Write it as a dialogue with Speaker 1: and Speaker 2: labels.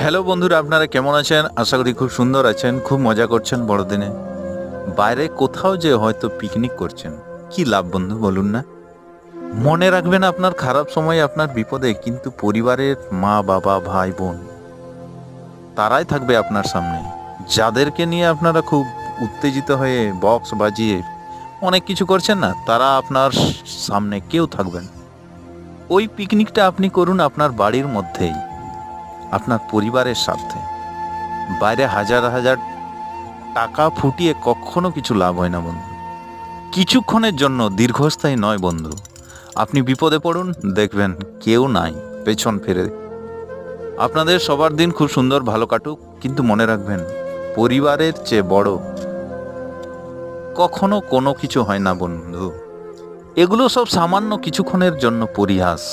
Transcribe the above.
Speaker 1: Hello বন্ধুরা, আপনারা কেমন আছেন? আশা করি খুব সুন্দর আছেন, খুব মজা করছেন বড়দিনে। বাইরে কোথাও যে হয়তো পিকনিক করছেন, কি লাভ বন্ধু বলুন না? মনে রাখবেন আপনার খারাপ সময়ে, আপনার বিপদে কিন্তু পরিবারের মা বাবা ভাই বোন তারাই থাকবে আপনার সামনে। যাদেরকে নিয়ে আপনারা খুব উত্তেজিত হয়ে বক্স বাজিয়ে অনেক কিছু করছেন না, তারা আপনার সামনে কেউ থাকবেন। ওই পিকনিকটা আপনি করুন আপনার বাড়ির মধ্যেই, আপনার পরিবারের সাথে। বাইরে হাজার হাজার টাকা ফুটিয়ে কখনো কিছু লাভ হয় না বন্ধু। কিছুক্ষণের জন্য, দীর্ঘস্থায়ী নয় বন্ধু। আপনি বিপদে পড়ুন, দেখবেন কেউ নাই পেছন ফিরে। আপনাদের সবার দিন খুব সুন্দর ভালো কাটুক, কিন্তু মনে রাখবেন পরিবারের চেয়ে বড় কখনো কোনো কিছু হয় না বন্ধু। এগুলো সব সামান্য কিছুক্ষণের জন্য পরিহাস।